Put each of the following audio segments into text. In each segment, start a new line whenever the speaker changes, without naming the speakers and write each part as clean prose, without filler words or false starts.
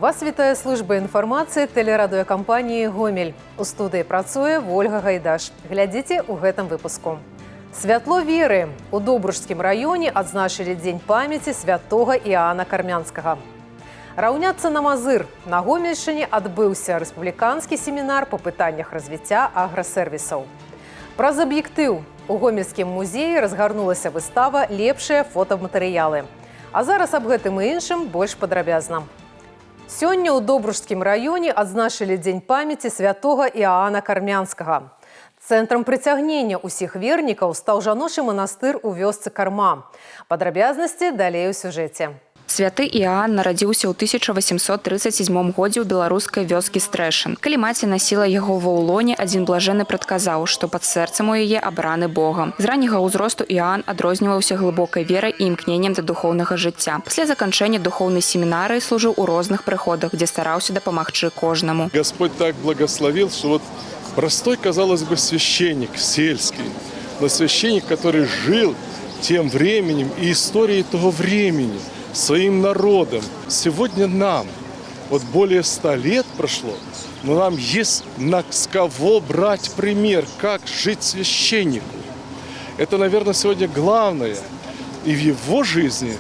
Вас вітае служба інфармацыі тэлерадыёкампаніі «Гомель». У студыі працуе Ольга Гайдаш. Глядзіце ў гэтым выпуску. Святло веры. У Добружскім раёне адзначылі дзень памяці святога Іоанна Кармянскага. Раўняцца на Мазыр. На Гомельшчыне адбыўся рэспубліканскі семінар па пытаннях развіцця аграсервісаў. Праз аб'ектыў. У Гомельскім музеі разгарнулася выстава «Лепшыя фотаматэрыялы». А зараз аб гэтым і іншым больш падрабязна. Сёння ў Добружскім раёне адзначылі дзень памяці святога Іоанна Кармянскага. Цэнтрам прыцягнення ўсіх вернікаў стаў жаночы манастыр у вёсцы Карма. Падрабязнасці далей у сюжэце.
Святы Іоанн нарадзіўся ў 1837 годзе ў беларускай вёскі Стрэшын. Калі маці насіла яго ва ўлоне, адзін блажэны прадказаў, што пад сэрцам у яе абраны Богам. З ранняга ўзросту Іоанн адрозніваўся глыбокай верай і імкненнем да духоўнага жыцця. Пасля заканчэння духоўнай семінарыі служыў у розных прыходах, дзе стараўся дапамагчы кожнаму.
Господь так благословил, что вот простой, казалось бы, священник сельский, но священник, который жил тем временем и историей того времени, своим народом. Сегодня нам, вот более 100 лет прошло, но нам есть с кого брать пример, как жить священнику. Это, наверное, сегодня главное. И в его жизни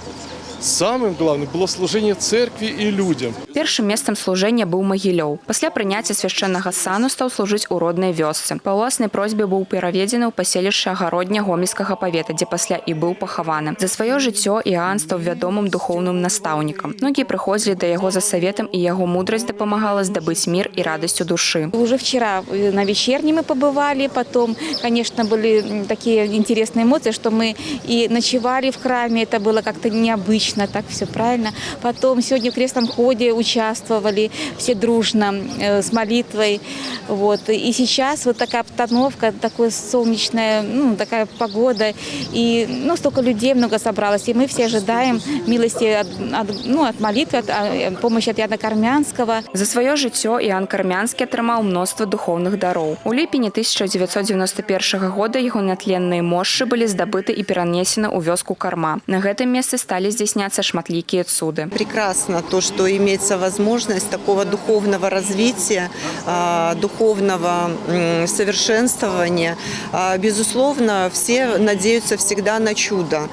самым главным было служение церкви и людям.
Першым месцам служэння быў Магілёў. Пасля прыняцця свяшчэннага сану стаў служыць у роднай вёсцы. Па ўласнай просьбе быў пераведзены ў паселішча Агародня Гомельскага павета, дзе пасля і быў пахаваны. За сваё жыццё Іоанн стаў вядомым духоўным настаўнікам. Многія прыходзілі да яго за саветам, і яго мудрасць дапамагала здабыць мір і радасць у душы.
Уже вчера на вечерней мы побывали, потом, конечно, были такие интересные эмоции, что мы и ночевали в храме, это было как-то необычно, так все правильно. Потом сегодня в крестном ходе участвовали все дружно с молитвой. Вот. И сейчас вот такая обстановка, такая солнечная, такая погода. И столько людей много собралось. И мы все ожидаем милости от молитвы, от помощи от Іоанна Кармянского.
За сваё жыццё Іоанн Кармянскі атрымаў мноства духоўных дароў. У ліпені 1991 года яго нятленныя мошчы былі здабыты і перанесены ў вёску Карма. На гэтым месцы сталі здзяйсняцца шматлікія цуды.
Прекрасно то, что имеется возможность такого духовного развития, духовного совершенствования. Безусловно, все надеются всегда на чудо,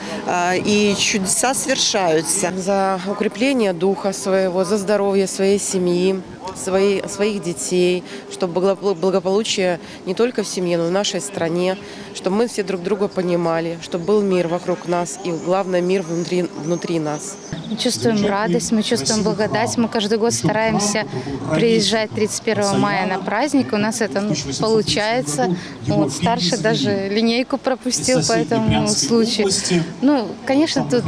и чудеса совершаются.
За укрепление духа своего, за здоровье своей семьи, своих детей, чтобы было благополучие не только в семье, но и в нашей стране, чтобы мы все друг друга понимали, чтобы был мир вокруг нас и, главное, мир внутри нас.
Мы чувствуем радость, мы чувствуем благодать. Мы каждый год стараемся приезжать 31 мая на праздник. У нас это получается. Старший даже линейку пропустил по этому случаю. Конечно, тут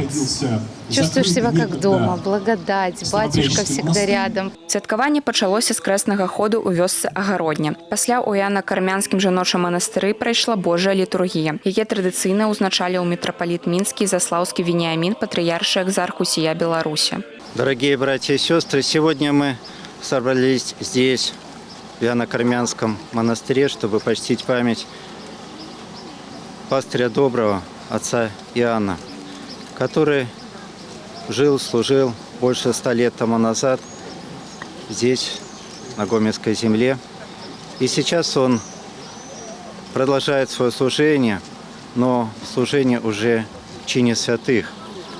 чувствуешь себя как дома. Благодать, батюшка всегда рядом.
Святкаванне пачалося з крэснага ходу ў вёсцы Агародня. Пасля ў Іоанна-Кармянскім жаночым манастыры прайшла Божая літургія. Яе традыцыйна ўзначаліў мітрапаліт Мінскі Заслаўскі Веніамін, патрыяршы экзарх усія Беларуси.
Дорогие братья и сестры, сегодня мы собрались здесь, в Иоанно-Кармянском монастыре, чтобы почтить память пастыря доброго, отца Иоанна, который жил, служил больше 100 лет тому назад здесь, на Гомельской земле. И сейчас он продолжает свое служение, но служение уже в чине святых,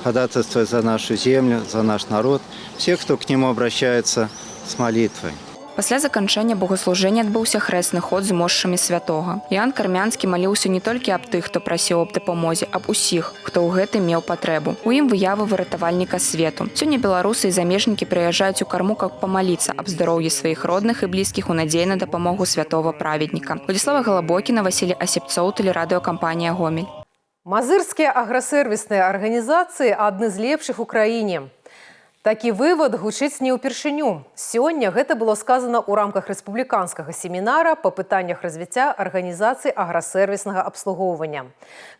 ходатайствуя за нашу землю, за наш народ, всех, кто к нему обращается с молитвой.
Пасля заканчэння богаслужэння адбыўся хрэсны ход з мошчамі святога. Іоанн Кармянскі маліўся не толькі аб тых, хто прасіў аб дапамозе, аб усіх, хто ў гэтым меў патрэбу. У ім выявы выратавальніка свету. Сёння беларусы і замежнікі прыязджаюць у Карму, каб памаліцца аб здароўі сваіх родных і блізкіх у надзеі на дапамогу святого праведніка. Владислава Голобокіна, Васілій Асіпцоў, тэлерадыёкампанія «Гомель».
Мазырскія аграсервісныя арганізацыі адны з лепшых у краіне. Такі вывад гучыць не ўпершыню. Сёння гэта было сказана ў рамках рэспубліканскага семінара па пытаннях развіцця арганізацый аграсервіснага абслугоўвання.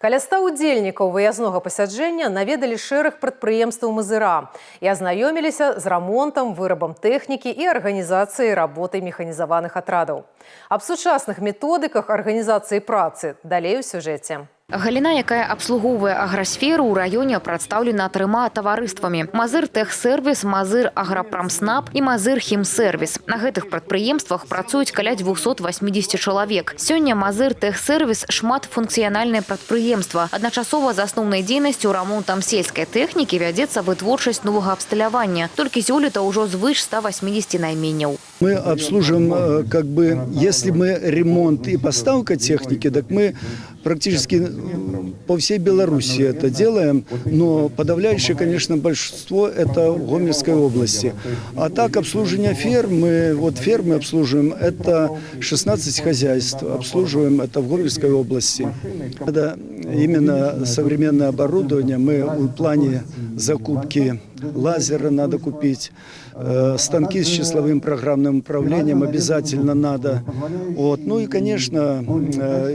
Каля 100 удзельнікаў выязнога пасяджэння наведалі шэраг прадпрыемстваў Мазыра і азнаёміліся з рамонтам, вырабам тэхнікі і арганізацыяй работы механізаваных атрадаў. Аб сучасных методыках арганізацыі працы далей у сюжэце.
Галіна, якая абслугоўвае аграсферу, у раёне прадстаўлена 3 таварыствамі: Мазыр Тэхсервіс, Мазыр Аграпрамснаб і Мазыр Хімсервіс. На гэтых прадпрыемствах працуюць каля 280 чалавек. Сёння Мазыр Тэхсервіс шматфункцыянальнае прадпрыемства. Адначасова з асноўнай дзейнасцю рамонтам сельскай тэхнікі вядзецца вытворчасць новага абсталявання. Толькі сёлета ўжо звыш 180 найменняў.
Мы обслуживаем, если мы ремонт и поставка техники, так мы практически по всей Беларуси это делаем, но подавляющее, конечно, большинство это в Гомельской области. А так обслуживание фермы обслуживаем, это 16 хозяйств, обслуживаем это в Гомельской области. Это именно современное оборудование, мы в плане закупки лазера надо купить, станки с числовым программным управлением обязательно надо. Ну и, конечно,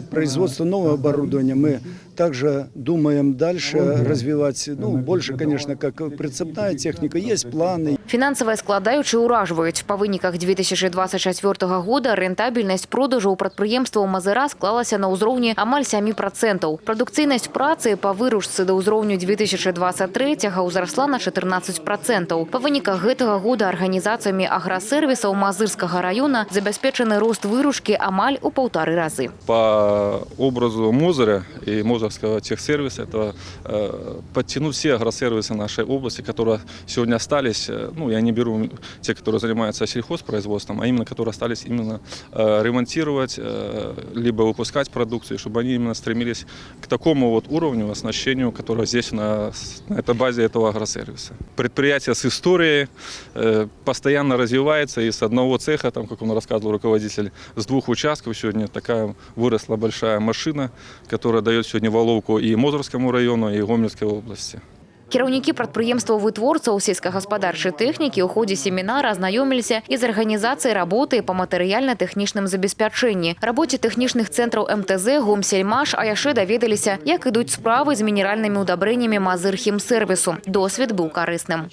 производство нового оборудования мы также думаем дальше развивать. Больше, конечно, как прицепная техника, есть планы.
Фінансавыя складаючыя ўражваюць. Па выніках 2024 года рэнтабельнасць продажу ў прадпрыемстваў Мазыра склалася на ўзроўні амаль 7%. Прадукцыйнасць працы па выручцы да ўзроўню 2023 ўзрасла на 14%. Па выніках гэтага года арганізацыямі аграсервісаў Мазырскага района забяспечаны рост выручкі амаль у 1,5 разы.
По образу Мозыря и Мозырского техсервиса это подтянуть все агросервисы нашей области, которые сегодня остались. Я не беру те, которые занимаются сельхозпроизводством, а именно которые остались именно ремонтировать, либо выпускать продукцию, чтобы они именно стремились к такому уровню оснащению, которое здесь на этой базе этого агросервиса. Предприятие с историей постоянно развивается, и с одного цеха, как он рассказывал руководитель, с 2 участков сегодня такая выросла большая машина, которая дает сегодня Воловку и Мозырскому району, и Гомельской области.
Кіраўнікі прадпрыемстваў-вытворцаў сельскагаспадарчай тэхнікі ў ходзе семінара азнаёміліся і з арганізацыяй работы па матэрыяльна-тэхнічным забеспячэнні, рабоце тэхнічных цэнтраў МТЗ, Гомсельмаш, а яшчэ даведаліся, як ідуць справы з мінеральнымі ўдабрэннямі Мазыр Хімсервісу. Досвед быў карысным.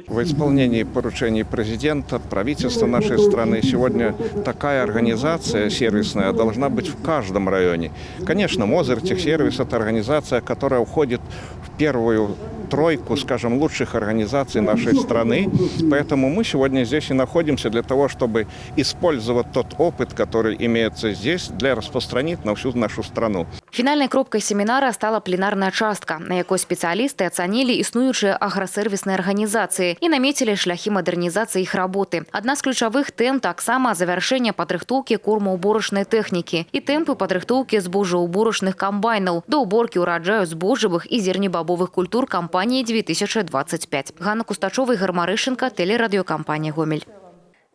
В исполнении поручений президента, правительства нашей страны сегодня такая организация сервисная должна быть в каждом районе. Конечно, Мозырь Техсервис – это организация, которая входит в первую тройку, скажем, лучших организаций нашей страны. Поэтому мы сегодня здесь и находимся для того, чтобы использовать тот опыт, который имеется здесь, для распространить на всю нашу страну.
Фінальнай кропкай семінара стала пленарная частка, на якой спецыялісты ацанілі існуючыя аграсервісныя арганізацыі і намецілі шляхі мадэрнізацыі іх работы. Адна з ключавых тэм таксама завяршэнне падрыхтоўкі кормаўборачнай тэхнікі і тэмпы падрыхтоўкі збожжаўборачных камбайнаў да ўборкі ўраджаю збожжавых і зернебабовых культур кампаніі 2025. Ганна Кустачова, Ігор Марышенко, телерадыёкампанія «Гомель».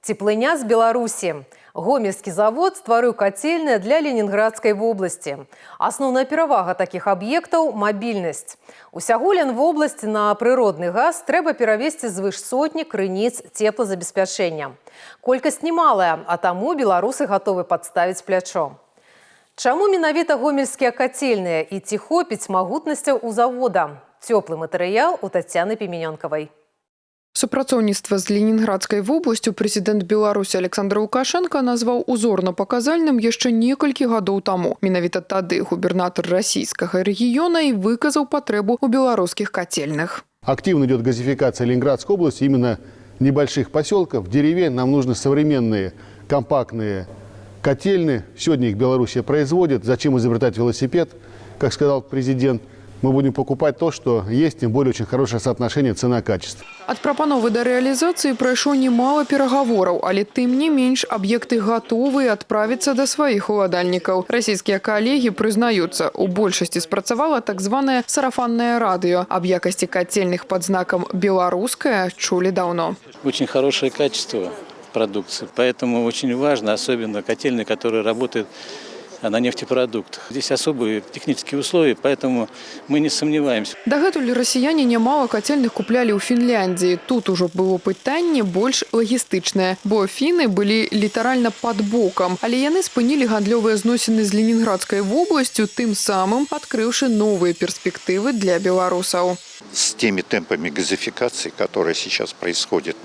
Теплыня з Беларусі. Гомельскі завод стварыў кацельныя для Ленінградскай вобласці. Асноўная перавага такіх аб'ектаў – мабільнасць. Усяго Ленвобласці на прыродны газ трэба перавесці звыш 100 крыніц цеплазабеспячэння. Колькасць немалая, а таму беларусы гатовы падставіць плячо. Чаму менавіта гомельскія кацельныя і ці хопіць магутнасцяў у завода? Цёплы матэрыял у Таццяны Піменёнкавай.
Супрацоўніцтва з Ленінградскай вобласцю прэзідэнт Беларусі Александр Лукашенко назваў узорна-паказальным яшчэ некалькі гадоў таму. Менавіта тады губернатар расійскага рэгіёна і выказаў патрэбу ў беларускіх кацельных.
Активно идет газификация Ленинградской области, именно небольших поселков, деревень. Нам нужны современные, компактные котельные. Сегодня их Белоруссия производит. Зачем изобретать велосипед, как сказал президент? Мы будем покупать то, что есть, тем более очень хорошее соотношение цена-качество.
Ад прапановы да рэалізацыі прайшло немало перагавораў, але тым не менш аб'екты гатовы адправіцца да сваіх уладальнікаў. Расійскія калегі прызнаюцца, у большасці спрацавала так званае сарафаннае радыё. Аб якасці кацельных пад знакам «беларуская» чулі даўно.
Очень хорошее качество продукции, поэтому очень важно, особенно котельные, которые работают на нефтепродуктах. Здесь особые технические условия, поэтому мы не сомневаемся.
Дагэтуль расіяне нямала кацельных куплялі ў Фінляндіі. Тут ужо было пытанне больш лагістычнае, бо фіны былі літаральна пад бокам, але яны спынілі гандлёвыя зносіны з Ленінградскай вобласцю, тым самым адкрыўшы новыя перспектывы для беларусаў.
С теми темпами газификации, которые сейчас происходят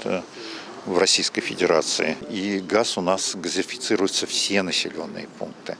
в Российской Федерации. И газ у нас газифицируется все населенные пункты.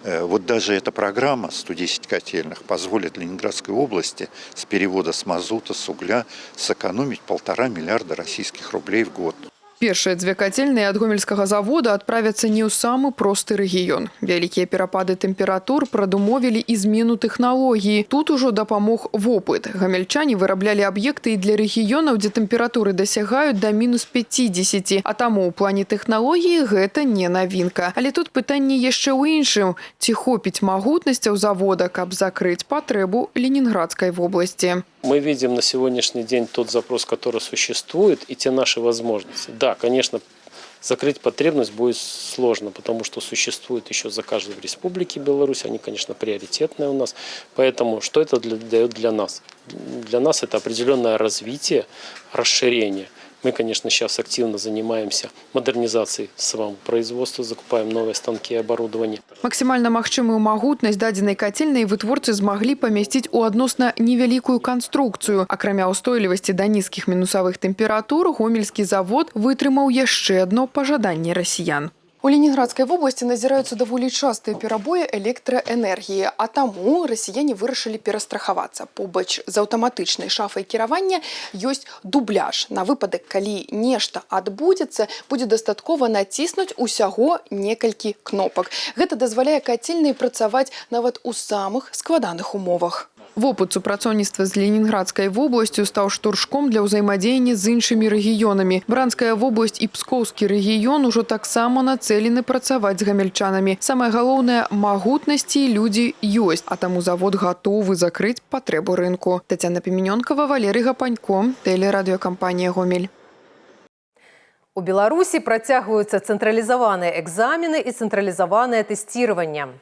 Вот даже эта программа 110 котельных позволит Ленинградской области с перевода с мазута, с угля сэкономить 1,5 миллиарда российских рублей в год.
Першыя дзве кацельныя ад гомельскага завода адправяцца не ў самы просты рэгіён. Вялікія перапады тэмператур прадумовілі і змену тэхналогіі. Тут ужо дапамог вопыт. Гамельчане выраблялі аб'екты і для рэгіёнаў, дзе тэмпературы дасягаюць да мінус 50, а таму ў плане тэхналогіі гэта не навінка. Але тут пытанне яшчэ ў іншым. Ці хопіць магутнасцяў завода, каб закрыць патрэбу Ленинградской области?
Мы видим на сегодняшний день тот запрос, который существует, и те наши возможности. Да, конечно, закрыть потребность будет сложно, потому что существует еще заказы в Республике Беларусь, они, конечно, приоритетные у нас. Поэтому что это дает для нас? Для нас это определенное развитие, расширение. Мы, конечно, сейчас активно занимаемся модернизацией самого производства, закупаем новые станки и оборудование.
Максимально магчымую магутнасць дадзенай кацельнай вытворцы змаглі памясціць у адносна невялікую канструкцыю. Акрамя ўстойлівасці да нізкіх мінусавых тэмператур, гомельскі завод вытрымаў яшчэ адно пажаданне расіян. У Ленинградской области назираются довольно частые перабои электроэнергии, а таму россияне вырашылі перастрахавацца. Побач з аўтаматычнай шафай кіравання ёсць дубляж. На выпадак, калі нешта адбудзецца, будзе дастаткова націснуць усяго некалькі кнопак. Гэта дазваляе кацельнай працаваць нават у самых складаных умовах. Вопыт супрацоўніцтва з Ленинградской обласцю стаў штуршком для ўзаемадзеяння з іншымі рэгіёнамі. Бранская вобласць і Пскоўскі рэгіён ужо таксама нацэлены працаваць з гамельчанамі. Самае галоўнае, магутнасці людзі ёсць, а таму завод гатовы закрыць патрэбу рынку. Тацяна Пеменёнкова, Валерий Гапанько, тэлерадыёкампанія «Гомель».
У Беларусі працягваюцца цэнтралізаваныя экзамены і цэнтралізаванае тэсціраванне.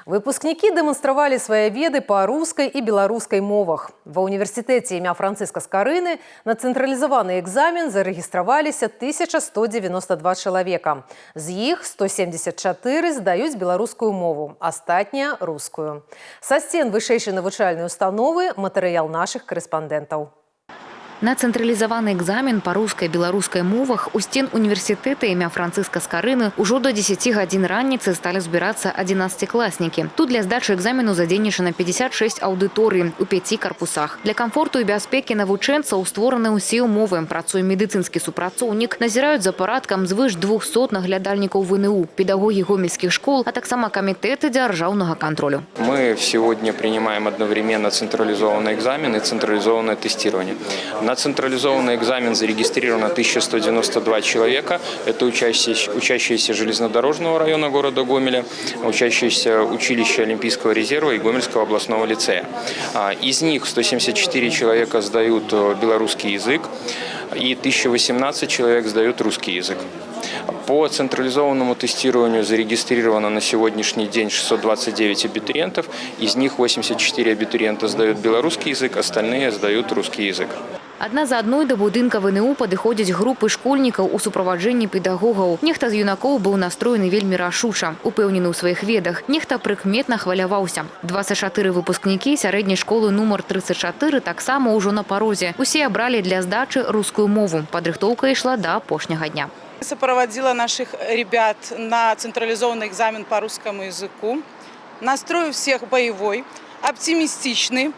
Выпускники демонстровали свои веды по русской и белорусской мовах. Во университете имя Франциска Скорыны на централизованный экзамен зарегистрировались 1192 человека. З іх 174 здаюць беларускую мову, астатнія – рускую. Со стен вышэйшай навучальнай установы матэрыял наших корреспондентов.
На цэнтралізаваны экзамен па рускай і беларускай мовах у стен універсітэта імя Франциска Скорыны ўжо до 10 гадзін раніцы сталі збірацца 11-класнікі. Тут для здачы экзамену задзейнічана 56 аўдыторый у 5 карпусах. Для камфорту і бяспекі навучэнцаў створаны ўсе ўмовы. Працуе медыцынскі супрацоўнік, назіраюць за парадкам звыш 200 наглядальнікаў ВНУ, педагогі гомельскіх школ, а таксама камітэты дзяржаўнага контролю.
Мы сегодня принимаем одновременно централизованный экзамен и централизованное тестирование. На централизованный экзамен зарегистрировано 1192 человека. Это учащиеся железнодорожного района города Гомеля, учащиеся училища Олимпийского резерва и Гомельского областного лицея. Из них 174 человека сдают белорусский язык и 1018 человек сдают русский язык. По централизованному тестированию зарегистрировано на сегодняшний день 629 абитуриентов. Из них 84 абитуриента сдают белорусский язык, остальные сдают русский язык.
Адна за адной да будынка ВНУ падыходзяць групы школьнікаў у суправаджэнні педагогаў. Нехта з юнакоў быў настроены вельмі рашуча, упэўнены ў сваіх ведах. Нехта прыкметна хваляваўся. 24 выпускнікі сярэдняй школы нумар 34 таксама ўжо на парозе. Усе абралі для здачы рускую мову. Падрыхтоўка ішла да апошняга дня.
Сопроводила наших ребят на централизованный экзамен по русскому языку. Настрой у всех боевой, оптимистичный.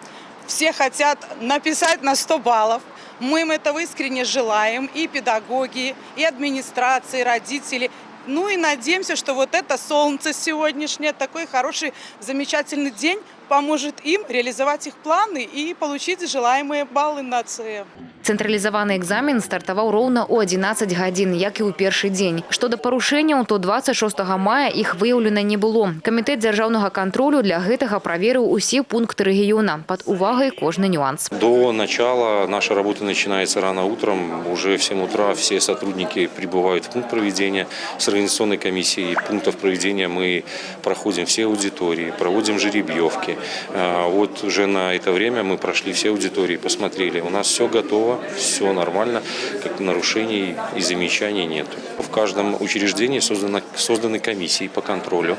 Все хотят написать на 100 баллов. Мы им этого искренне желаем. И педагоги, и администрации, и родители. Ну и надеемся, что вот это солнце сегодняшнее, такой хороший, замечательный день, поможет им реализовать их планы и получить желаемые баллы на ЦЭ.
Цэнтралізаваны экзамен стартаваў роўна ў 11 гадзін, як і ў першы дзень. Што да парушэнняў, то 26 мая іх выяўлена не было. Камітэт дзяржаўнага кантролю для гэтага праверыў усе пункты рэгіёна, пад увагай кожны нюанс.
До начала наша работа начинается рано утром. Уже в 7 утра все сотрудники прибывают в пункт проведения. С организационной комиссией пунктов проведения мы проходим все аудитории, проводим жеребьевки. Вот уже на это время мы прошли все аудитории, посмотрели. У нас все готово, все нормально, как нарушений и замечаний нет. В каждом учреждении созданы комиссии по контролю.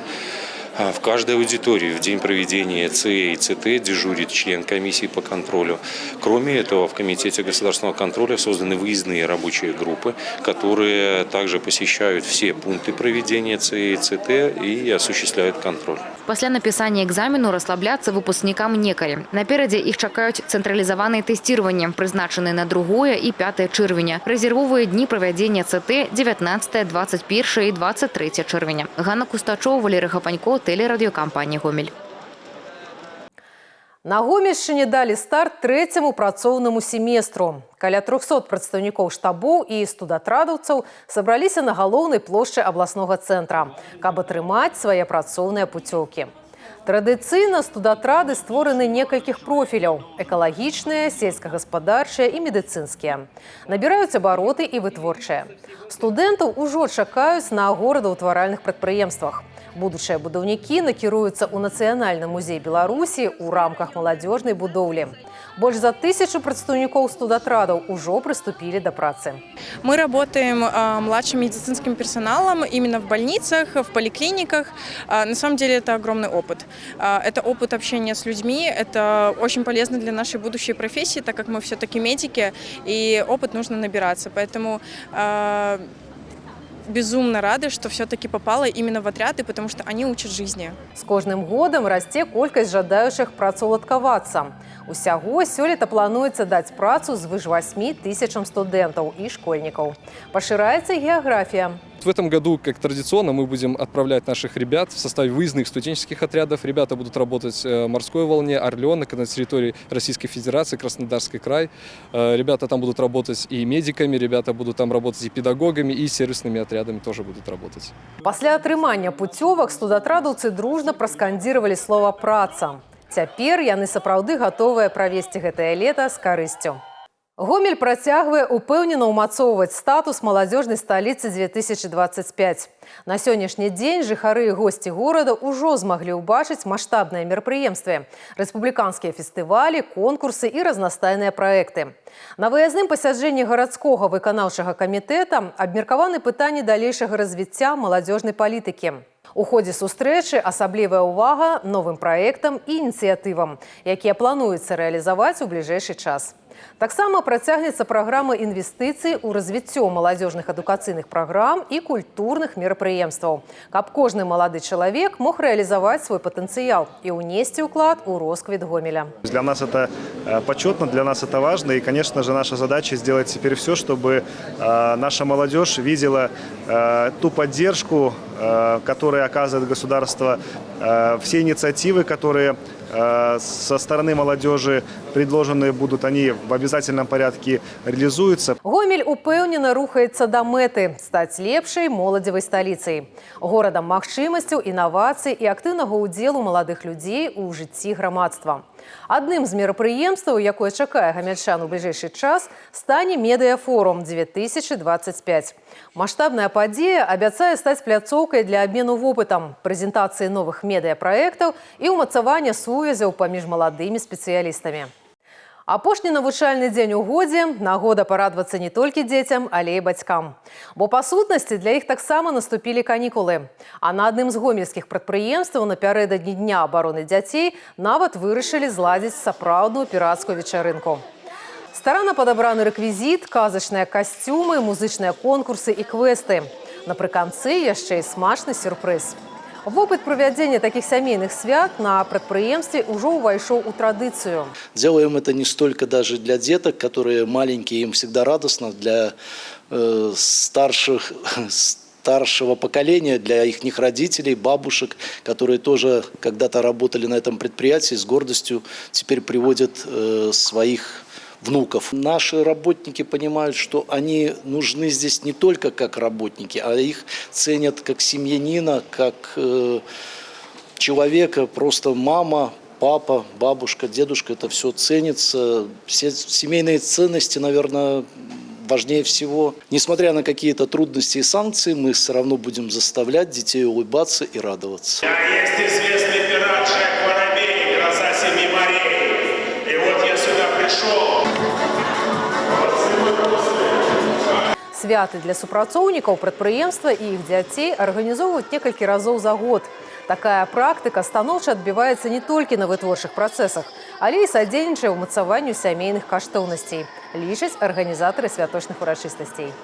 В каждой аудитории в день проведения ЦЭ и ЦТ дежурит член комиссии по контролю. Кроме этого, в Комитете государственного контроля созданы выездные рабочие группы, которые также посещают все пункты проведения ЦЭ и ЦТ и осуществляют контроль.
Пасля напісання экзамену расслабляцца выпускнікам некалі. Наперадзе іх чакаюць цэнтралізаваныя тэсціраванні, прызначаныя на 2 і 5 чэрвеня. Рэзервовыя дні правядзення ЦТ 19, 21 і 23 чэрвеня. Ганна Кустачова, Валерий Хапанько, телерадиокомпания «Гомель».
На Гомельшчыне далі старт трэцяму працоўнаму семестру. Каля 300 прадстаўнікоў штабоў і студатрадаўцаў сабраліся на галоўнай плошчы абласнога цэнтра, каб атрымаць свае працоўныя пуцёўкі. Традыцыйна студатрады створаны некалькіх профіляў – экалагічныя, сельскагаспадарчыя і медыцынскія. Набіраюць абароты і вытворчыя. Студэнтаў ужо чакаюць на горадаўтваральных прадпрыемствах. Будучыя будаўнікі накіруюцца ў Нацыянальны музей Беларусі ў рамках маладзёжнай будоўлі. Больш за 1000 прадстаўнікоў студатрадаў ужо прыступілі да працы.
Мы работаем младшим медицинским персоналом именно в больницах, в поликлиниках. На самом деле это огромный опыт. Это опыт общения с людьми, это очень полезно для нашей будущей профессии, так как мы все-таки медики, и опыт нужно набираться. Поэтому безумно рады, что все-таки попала именно в отряды, потому что они учат жизни.
С кожным годом расце колькасць жадаючых працаўладкавацца. Усяго сёлета плануецца даць працу звыш 8000 студэнтаў і школьнікаў. Пашыраецца геаграфія.
В этом году, как традиционно, мы будем отправлять наших ребят в составе выездных студенческих отрядов. Ребята будут работать в морской волне, Орленок, на территории Российской Федерации, Краснодарский край. Ребята там будут работать и медиками, ребята будут там работать и педагогами, и сервисными отрядами тоже будут работать.
Пасля атрымання пуцёвак студатрадаўцы дружна праскандзіравалі слова «праца». Цяпер яны сапраўды гатовыя правесці гэтае лета з карысцю. Гомель працягвае упэўнена ўмацоўваць статус маладзёжнай сталіцы 2025. На сённяшні дзень жыхары і госці горада ўжо змаглі ўбачыць маштабныя мерапрыемствы, рэспубліканскія фестывалі, конкурсы і разнастайныя праекты. На выязным пасяджэнні гарадскога выканаўчага камітэта абмеркаваны пытанні далейшага развіцця маладзёжнай палітыкі. У ходзе сустрэчы асаблівая ўвага новым праектам і ініцыятывам, якія плануецца рэалізаваць у бліжэйшы час. Таксама працягнецца праграма інвестыцый у развіццё маладзёжных адукацыйных праграм і культурных мерапрыемстваў, каб кожны малады чалавек мог рэалізаваць свой патэнцыял і ўнесці ўклад у росквіт Гомеля.
Для нас это почетно, для нас это важно. И, конечно же, наша задача сделать теперь все, чтобы наша молодежь видела ту поддержку, которую оказывает государство, все инициативы, которые со стороны молодежи предложенные будут, они в обязательном порядке реализуются.
Гомель упэўнена рухаецца да мэты стаць лепшай моладзевай сталіцай, горадам магчымасцяў, інавацый і актыўнага ўдзелу маладых людзей у жыцці грамадства. Адным з мерапрыемстваў, якое чакае гамельчан у бліжэйшы час, стане медыафорум 2025. Маштабная падзея абяцае стаць пляцоўкай для абмену вопытам, прэзентацыі новых медыапраектаў і ўмацавання сувязяў паміж маладымі спецыялістамі. Апошні навучальны дзень у годзе – нагода парадвацца не толькі дзецям, але і бацькам. Бо па сутнасці для іх таксама наступілі канікулы. А на адным з гомельскіх прадпрыемстваў напярэдадні Дня абароны дзяцей нават вырашылі зладзіць сапраўдную пірацкую вечарынку. Старанна падабраны рэквізіт, казачныя касцюмы, музычныя конкурсы і квесты. Напрыканцы яшчэ і смачны сюрпрыз. Вопыт проведения таких семейных свят на предприемстве уже увайшоў у традицию.
Делаем это не столько даже для деток, которые маленькие, им всегда радостно, для старшего поколения, для их родителей, бабушек, которые тоже когда-то работали на этом предприятии, с гордостью теперь приводят своих внуков. Наши работники понимают, что они нужны здесь не только как работники, а их ценят как семьянина, как человека, просто мама, папа, бабушка, дедушка, это все ценится. Все семейные ценности, наверное, важнее всего. Несмотря на какие-то трудности и санкции, мы все равно будем заставлять детей улыбаться и радоваться.
Есть известный пират Жак Воробей, гроза семи морей. И вот я сюда пришел.
Святы для супрацоўнікаў прадпрыемства і іх дзяцей арганізоўваюць некалькі разоў за год. Такая практыка станоўча адбіваецца не толькі на вытворчых працэсах, але і садзейнічае ўмацаванню сямейных каштоўнасцей, лічаць арганізатары святочных урачыстасцей.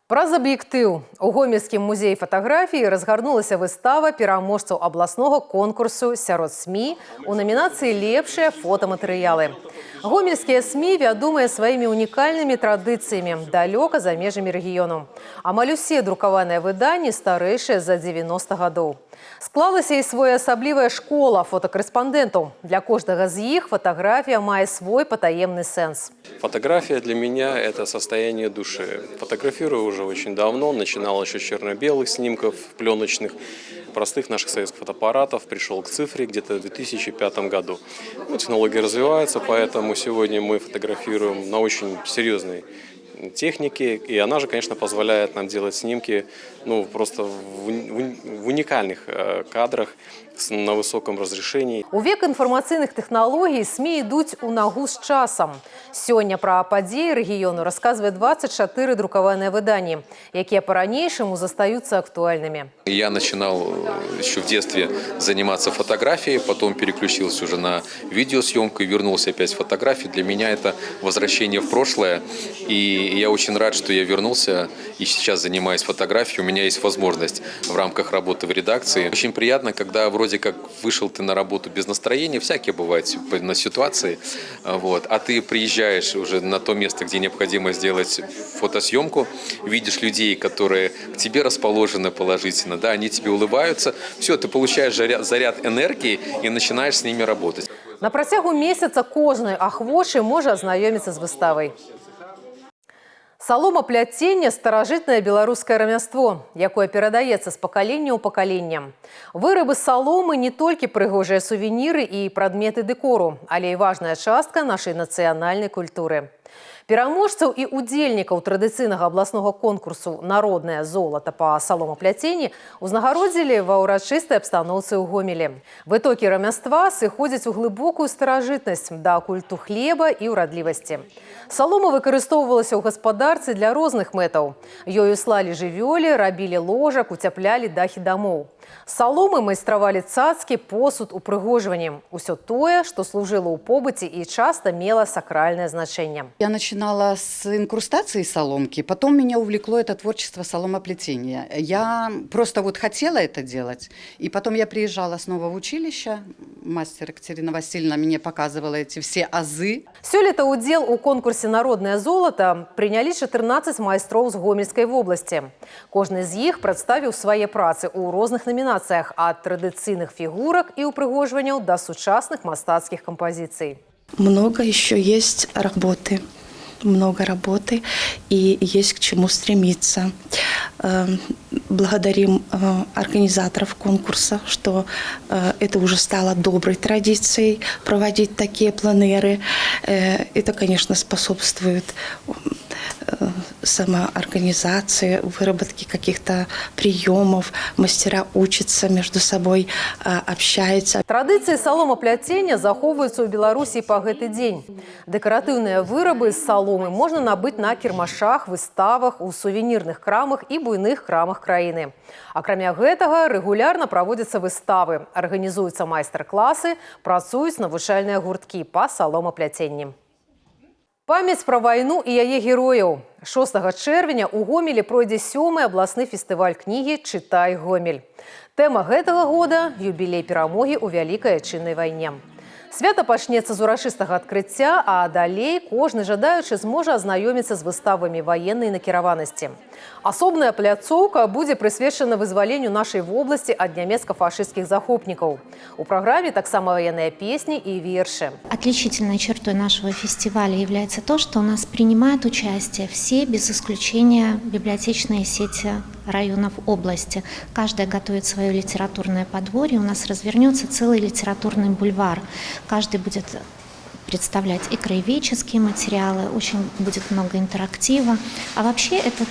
Праз аб'ектыў у Гомельскім музеі фатаграфіі разгарнулася выстава пераможцаў абласнога конкурсу сярод СМІ у намінацыі «Лепшыя фотаматэрыялы». Гомельскія СМІ вядомыя сваімі унікальнымі традыцыямі далёка за межамі рэгіёну. Амаль усе друкаваныя выданні старэйшыя за 90 гадоў. Склалася і своеасаблівая школа фотокарэспандэнтаў. Для кожнага з іх фотаграфія мае свой патаемны сэнс.
Фотография для меня – это состояние души. Фотографирую уже очень давно, начинал еще с черно-белых снимков, пленочных, простых наших советских фотоаппаратов, пришел к цифре где-то в 2005 году. Технологии развиваются, поэтому сегодня мы фотографируем на очень серьезной технике, и она же, конечно, позволяет нам делать снимки просто в уникальных кадрах на высоком разрешении.
У век інфармацыйных тэхналогій СМІ ідуць у нагу з часам. Сёння пра падзеі рэгіёну расказвае 24 друкаваныя выданні, якія па-ранейшаму застаюцца актуальнымі.
Я начинал еще в детстве заниматься фотографией, потом переключился уже на видеосъемку и вернулся опять в фотографии. Для меня это возвращение в прошлое, и я очень рад, что я вернулся и сейчас занимаюсь фотографией. У меня есть возможность в рамках работы в редакции. Очень приятно, когда вроде как вышел ты на работу без настроения, всякие бывают на ситуации, а ты приезжаешь уже на то место, где необходимо сделать фотосъемку, видишь людей, которые к тебе расположены положительно, да, они тебе улыбаются, все, ты получаешь заряд энергии и начинаешь с ними работать.
На працягу месяца кожны ахвочы можа азнаёміцца з выставай. Саломапляценне – старажытнае беларускае рамяство, якое перадаецца з пакалення ў пакаленне. Вырабы з саломы не толькі прыгожыя сувеніры і прадметы дэкору, але і важная частка нашай нацыянальнай культуры. Пераможцаў і удзельнікаў традыцыйнага абласнога конкурсу «Народнае золата» па саломапляценні узнагародзілі ва ўрачыстай абстаноўцы ў Гомелі. Вытокі рамяства сыходзяць у глыбокую старажытнасць да культу хлеба і ўрадлівасці. Салома выкарыстоўвалася ў гаспадарцы для розных мэтаў. Ёю слалі жывёлі, рабілі ложак, уцяплялі дахі дамоў. Саломы майстравалі цацкі, посуд, упрыгожванне. Усё тое, што служыла ў побыце і часта мела сакральнае значэнне.
Я начинала с инкрустации соломки, потом меня увлекло это творчество соломоплетения. Я просто хотела это делать, и потом я приезжала снова в училище, мастер Екатерина Васильевна мне показывала эти все азы.
Сёлета удзел у конкурсе «Народное золото» прынялі 14 майстроў з Гомельскай вобласці. Кожны з іх прадставіў свае працы ў розных номінацыях ад традыцыйных фігурак і упрыгожванняў да сучасных мастацкіх кампазіцый.
Много еще есть работы. Много работы и есть к чему стремиться. Благодарим организаторов конкурса, что это уже стало доброй традицией проводить такие пленеры. Это, конечно, способствует самоорганизации, выработке каких-то приемов. Мастера учатся между собой, общаются.
Традыцыі саломапляцення захоўваюцца ў Беларусі па гэты дзень. Дэкаратыўныя вырабы з саломы можна набыць на кірмашах, выставах, у сувенірных крамах і буйных крамах краіны. Акрамя гэтага, рэгулярна праводзяцца выставы, арганізуюцца майстар-класы, працуюць навучальныя гурткі па саломапляценні. Памяць пра вайну і яе герояў. 6 чэрвеня ў Гомелі пройдзе 7-й абласны фестываль кнігі «Чытай Гомель». Тэма гэтага года – юбілей перамогі ў Вялікай Айчыннай вайне. Свята пачнецца з урачыстага адкрыцця, а далей кожны жадаючы зможа азнаёміцца з выставамі ваеннай накіраванасці. Асобная пляцоўка будзе прысвечана вызваленню нашай вобласці ад нямецка-фашысцкіх захопнікаў. У праграме таксама военные песни и верши.
Отличительной чертой нашего фестиваля является то, что у нас принимают участие все, без исключения, библиотечные сети районов области. Каждая готовит свое литературное подворье. У нас развернется целый литературный бульвар. Каждый будет представлять и краеведческие материалы, очень будет много интерактива. А вообще этот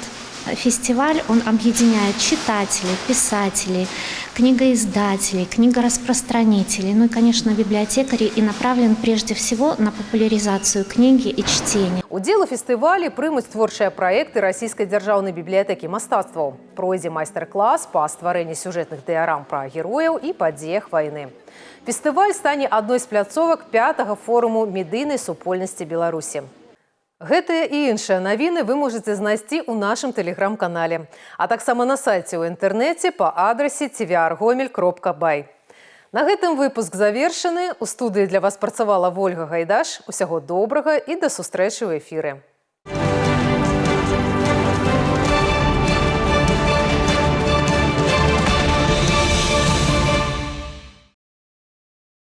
фестиваль, он объединяет читателей, писателей, книгоиздателей, книгораспространителей, ну и, конечно, библиотекарей, и направлен прежде всего на популяризацию книги и чтения.
Удзел у фестывалі прымуць творчыя праекты расійскай дзяржаўнай бібліятэкі мастацтваў. Пройдзе майстар-клас па стварэнні сюжэтных дыярам пра герояў і падзеях вайны. Фестываль стане адной з пляцовак 5-го форуму медыйнай супольнасці Беларусі. Гэтыя і іншыя навіны вы можаце знайсці ў нашым тэлеграм-канале, а таксама на сайце ў інтэрнэце па адрасе tvrgomel.by. На гэтым выпуск завершаны. У студыі для вас працавала Вольга Гайдаш. Усяго добрага і да сустрэчы ў эфіры.